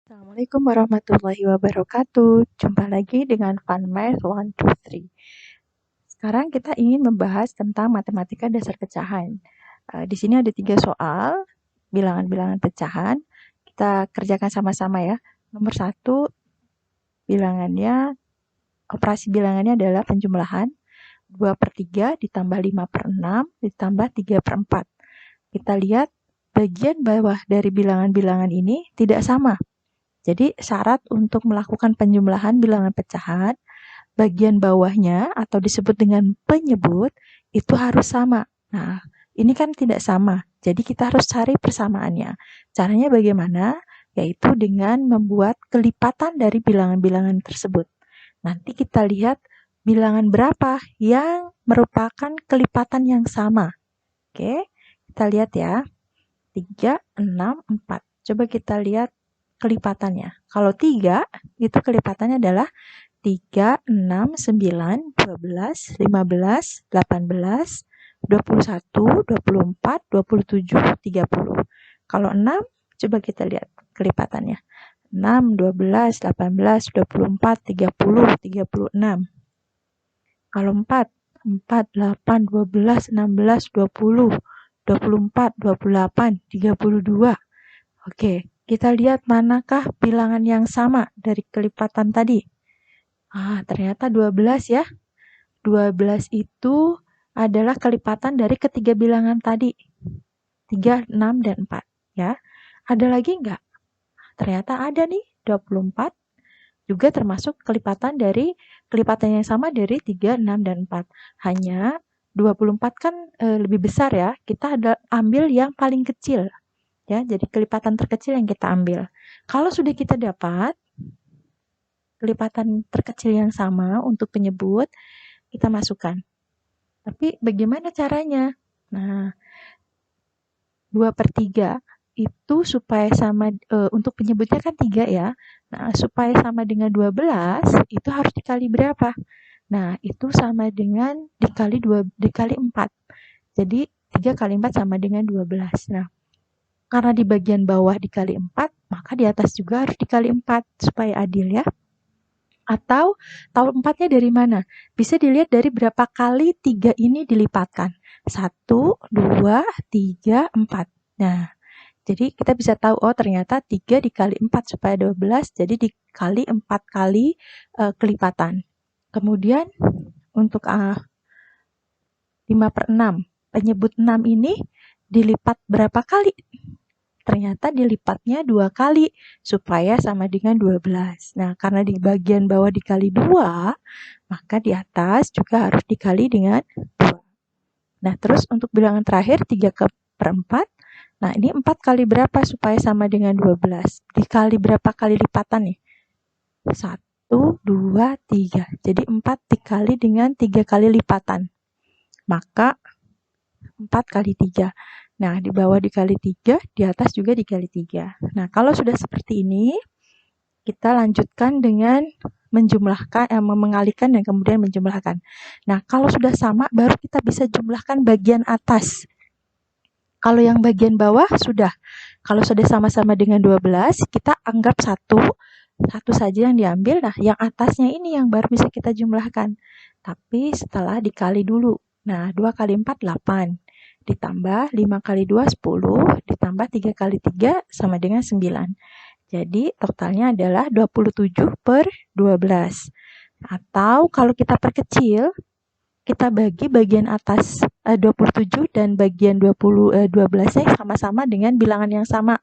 Assalamualaikum warahmatullahi wabarakatuh. Jumpa lagi dengan Fun Math 1, 2, 3. Sekarang kita ingin membahas tentang matematika dasar pecahan. Di sini ada 3 soal, bilangan-bilangan pecahan. Kita kerjakan sama-sama ya. Nomor 1, operasi bilangannya adalah penjumlahan. 2/3 ditambah 5/6 ditambah 3/4. Kita lihat bagian bawah dari bilangan-bilangan ini tidak sama. Jadi syarat untuk melakukan penjumlahan bilangan pecahan, bagian bawahnya atau disebut dengan penyebut itu harus sama. Nah, ini kan tidak sama. Jadi kita harus cari persamaannya. Caranya bagaimana? Yaitu dengan membuat kelipatan dari bilangan-bilangan tersebut. Nanti kita lihat bilangan berapa yang merupakan kelipatan yang sama. Oke, kita lihat ya. 3, 6, 4. Coba kita lihat kelipatannya. Kalau 3, itu kelipatannya adalah 3, 6, 9, 12, 15, 18, 21, 24, 27, 30. Kalau 6, coba kita lihat kelipatannya. 6, 12, 18, 24, 30, 36. Kalau 4, 8, 12, 16, 20, 24, 28, 32. Oke. Kita lihat manakah bilangan yang sama dari kelipatan tadi. Ternyata 12 ya. 12 itu adalah kelipatan dari ketiga bilangan tadi. 3, 6, dan 4. Ya. Ada lagi enggak? Ternyata ada nih, 24. Juga termasuk kelipatan yang sama dari 3, 6, dan 4. Hanya 24 kan lebih besar ya. Kita ambil yang paling kecil. Ya, jadi kelipatan terkecil yang kita ambil. Kalau sudah kita dapat kelipatan terkecil yang sama untuk penyebut, kita masukkan. Tapi bagaimana caranya? Nah, 2/3 itu supaya sama, untuk penyebutnya kan 3 ya. Nah, supaya sama dengan 12, itu harus dikali berapa? Nah, itu sama dengan dikali 4. Jadi, 3 kali 4 sama dengan 12. Nah, karena di bagian bawah dikali 4, maka di atas juga harus dikali 4 supaya adil ya. Atau tahu 4-nya dari mana? Bisa dilihat dari berapa kali 3 ini dilipatkan. 1, 2, 3, 4. Nah, jadi kita bisa tahu, ternyata 3 dikali 4 supaya 12, jadi dikali 4 kali kelipatan. Kemudian untuk 5/6, penyebut 6 ini dilipat berapa kali? Ternyata dilipatnya 2 kali supaya sama dengan 12. Nah, karena di bagian bawah dikali 2, maka di atas juga harus dikali dengan 2. Nah, terus untuk bilangan terakhir 3/4. Nah, ini 4 kali berapa supaya sama dengan 12? Dikali berapa kali lipatan nih? 1, 2, 3. Jadi 4 dikali dengan 3 kali lipatan. Maka 4 kali 3. Nah, di bawah dikali 3, di atas juga dikali 3. Nah, kalau sudah seperti ini, kita lanjutkan dengan menjumlahkan, mengalihkan dan kemudian menjumlahkan. Nah, kalau sudah sama, baru kita bisa jumlahkan bagian atas. Kalau yang bagian bawah sudah. Kalau sudah sama-sama dengan 12, kita anggap satu saja yang diambil. Nah, yang atasnya ini yang baru bisa kita jumlahkan. Tapi setelah dikali dulu. Nah, 2 kali 4, 8. Ditambah 5 kali 2, 10. Ditambah 3 kali 3 sama dengan 9. Jadi totalnya adalah 27/12. Atau kalau kita perkecil, kita bagi bagian atas 27 dan bagian 12-nya sama-sama dengan bilangan yang sama.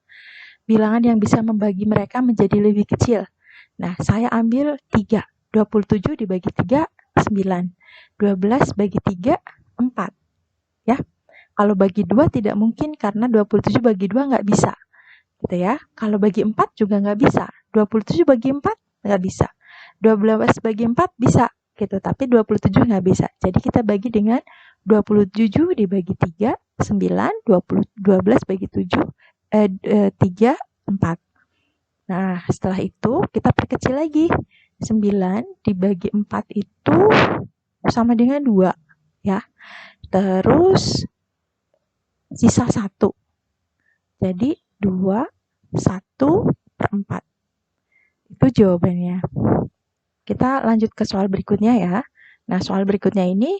Bilangan yang bisa membagi mereka menjadi lebih kecil. Nah, saya ambil 3. 27 dibagi 3, 9. 12 bagi 3, 4. Ya. Kalau bagi 2 tidak mungkin karena 27 bagi 2 nggak bisa. Gitu ya. Kalau bagi 4 juga nggak bisa. 27 bagi 4 nggak bisa. 12 bagi 4 bisa. Gitu. Tapi 27 nggak bisa. Jadi kita bagi dengan 27 dibagi 3, 9. 12 bagi 7, 3, 4. Nah, setelah itu kita perkecil lagi. 9 dibagi 4 itu sama dengan 2. Ya. Terus sisa 1. Jadi 2, 1/4. Itu jawabannya. Kita lanjut ke soal berikutnya ya. Nah, soal berikutnya ini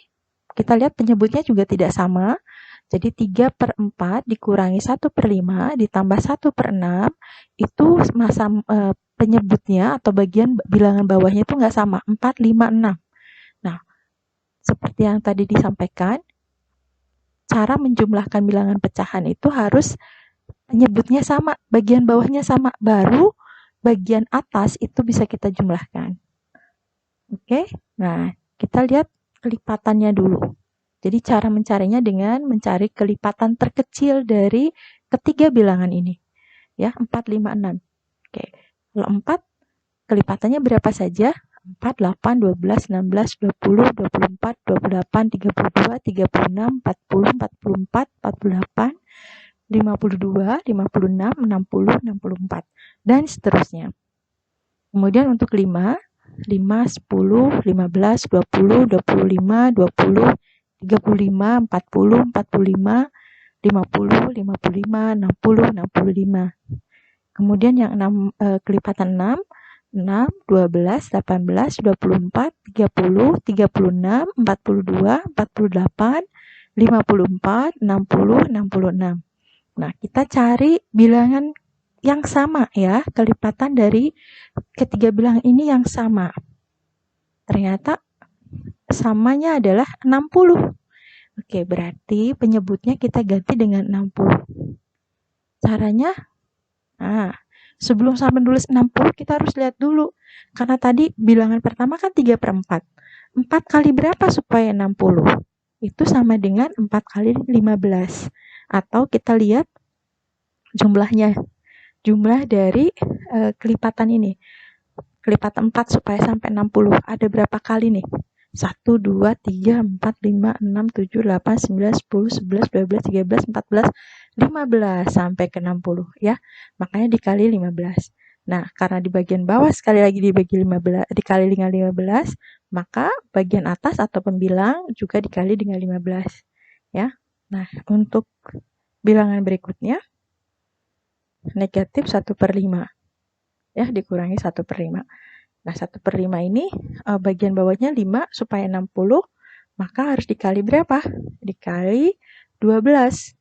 kita lihat penyebutnya juga tidak sama. Jadi 3/4 dikurangi 1/5 ditambah 1/6 itu masa penyebutnya atau bagian bilangan bawahnya itu nggak sama, 4, 5, 6. Nah, seperti yang tadi disampaikan, cara menjumlahkan bilangan pecahan itu harus penyebutnya sama, bagian bawahnya sama, baru bagian atas itu bisa kita jumlahkan. Oke, nah kita lihat kelipatannya dulu. Jadi cara mencarinya dengan mencari kelipatan terkecil dari ketiga bilangan ini. Ya, 4, 5, 6. Oke, kalau 4, kelipatannya berapa saja? 4, 8, 12, 16, 20, 24, 28, 32, 36, 40, 44, 48, 52, 56, 60, 64, dan seterusnya. Kemudian untuk 5, 10, 15, 20, 25, 20, 35, 40, 45, 50, 55, 60, 65. Kemudian yang 6, kelipatan 6, 12, 18, 24, 30, 36, 42, 48, 54, 60, 66. Nah, kita cari bilangan yang sama ya, kelipatan dari ketiga bilangan ini yang sama. Ternyata samanya adalah 60. Oke, berarti penyebutnya kita ganti dengan 60. Caranya, sebelum sampai nulis 60, kita harus lihat dulu. Karena tadi bilangan pertama kan 3/4. 4 kali berapa supaya 60? Itu sama dengan 4 kali 15. Atau kita lihat jumlahnya. Jumlah dari kelipatan ini. Kelipatan 4 supaya sampai 60. Ada berapa kali nih? 1, 2, 3, 4, 5, 6, 7, 8, 9, 10, 11, 12, 13, 14, 15 sampai ke 60 ya. Makanya dikali 15. Nah, karena di bagian bawah sekali lagi dikali dengan 15, maka bagian atas atau pembilang juga dikali dengan 15 ya. Nah, untuk bilangan berikutnya negatif 1/5 ya, dikurangi 1/5. Nah, 1/5 ini bagian bawahnya 5 supaya 60, maka harus dikali berapa? Dikali 12.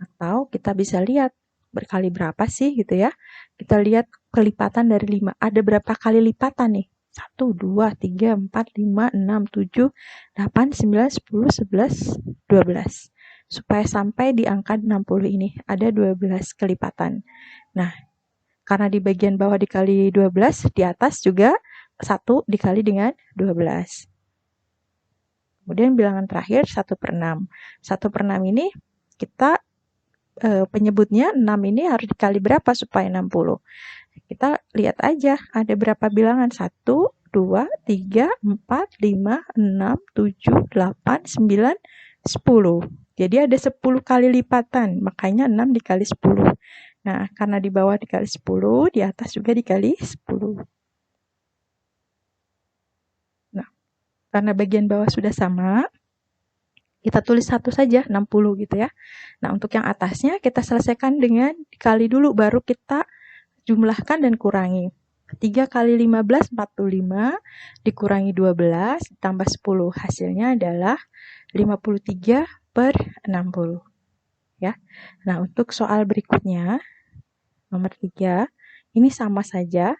Atau kita bisa lihat berkali berapa sih gitu ya. Kita lihat kelipatan dari 5. Ada berapa kali lipatan nih? 1, 2, 3, 4, 5, 6, 7, 8, 9, 10, 11, 12. Supaya sampai di angka 60 ini ada 12 kelipatan. Nah, karena di bagian bawah dikali 12, di atas juga 1 dikali dengan 12. Kemudian bilangan terakhir 1/6. 1/6 ini kita penyebutnya 6 ini harus dikali berapa supaya 60? Kita lihat aja ada berapa bilangan. 1, 2, 3, 4, 5, 6, 7, 8, 9, 10. Jadi ada 10 kali lipatan, makanya 6 dikali 10. Nah, karena di bawah dikali 10, di atas juga dikali 10. Nah, karena bagian bawah sudah sama, kita tulis satu saja, 60 gitu ya. Nah, untuk yang atasnya kita selesaikan dengan dikali dulu, baru kita jumlahkan dan kurangi. 3 kali 15, 45, dikurangi 12, tambah 10. Hasilnya adalah 53/60. Ya. Nah, untuk soal berikutnya, nomor 3, ini sama saja,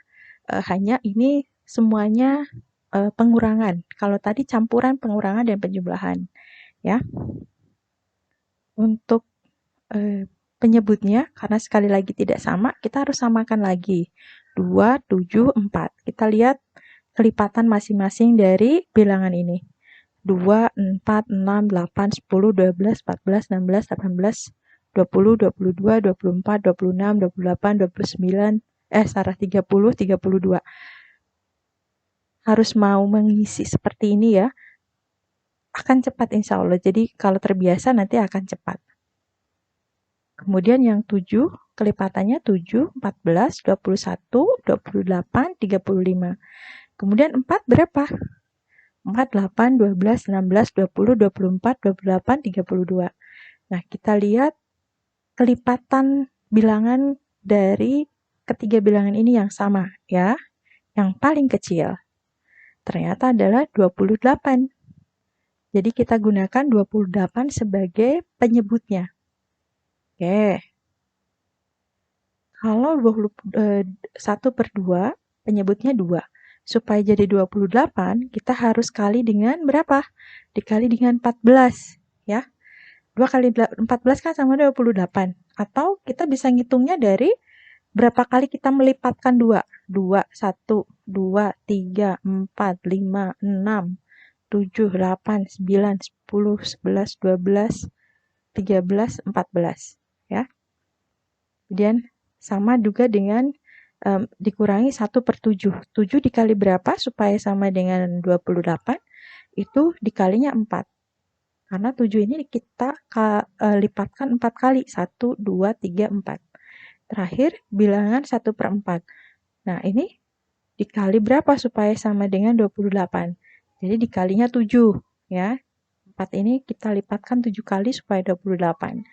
hanya ini semuanya pengurangan. Kalau tadi campuran pengurangan dan penjumlahan. Ya. Untuk penyebutnya, karena sekali lagi tidak sama, kita harus samakan lagi. 2, 7, 4. Kita lihat kelipatan masing-masing dari bilangan ini. 2, 4, 6, 8, 10, 12, 14, 16, 18, 20, 22, 24, 26, 28, 29, 30, 32. Harus mau mengisi seperti ini ya. Akan cepat insya Allah. Jadi kalau terbiasa nanti akan cepat. Kemudian yang 7, kelipatannya 7, 14, 21, 28, 35. Kemudian 4 berapa? 4, 8, 12, 16, 20, 24, 28, 32. Nah, kita lihat kelipatan bilangan dari ketiga bilangan ini yang sama ya. Yang paling kecil ternyata adalah 28. Jadi kita gunakan 28 sebagai penyebutnya. Oke. Kalau 1/2 penyebutnya 2. Supaya jadi 28, kita harus kali dengan berapa? Dikali dengan 14, ya. 2 kali 14 kan sama 28. Atau kita bisa ngitungnya dari berapa kali kita melipatkan 2. 2, 1, 2, 3, 4, 5, 6, 7, 8, 9, 10, 11, 12, 13, 14. Ya. Kemudian sama juga dengan dikurangi 1/7. 7 dikali berapa supaya sama dengan 28? Itu dikalinya 4. Karena 7 ini kita lipatkan 4 kali. 1, 2, 3, 4. Terakhir, bilangan 1/4. Nah, ini dikali berapa supaya sama dengan 28? Jadi dikalinya 7, ya. 4 ini kita lipatkan 7 kali supaya 28.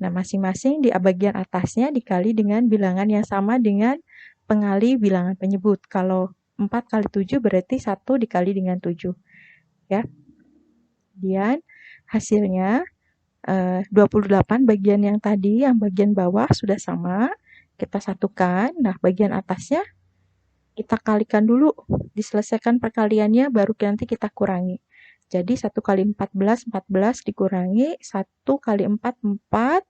Nah, masing-masing di bagian atasnya dikali dengan bilangan yang sama dengan pengali bilangan penyebut. Kalau 4 kali 7 berarti 1 dikali dengan 7. Ya. Kemudian hasilnya 28 bagian yang tadi, yang bagian bawah sudah sama. Kita satukan. Nah, bagian atasnya kita kalikan dulu. Diselesaikan perkaliannya baru nanti kita kurangi. Jadi 1 kali 14, 14 dikurangi 1 kali 4, 4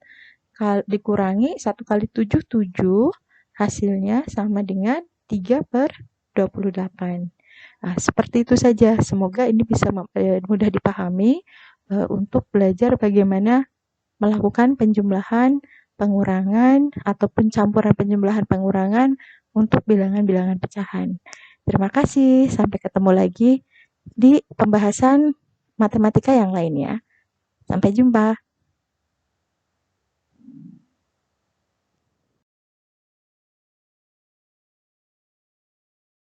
dikurangi 1 kali 7, 7. Hasilnya sama dengan 3/28. Nah, seperti itu saja. Semoga ini bisa mudah dipahami untuk belajar bagaimana melakukan penjumlahan, pengurangan, atau pencampuran penjumlahan pengurangan untuk bilangan-bilangan pecahan. Terima kasih. Sampai ketemu lagi di pembahasan matematika yang lainnya. Sampai jumpa.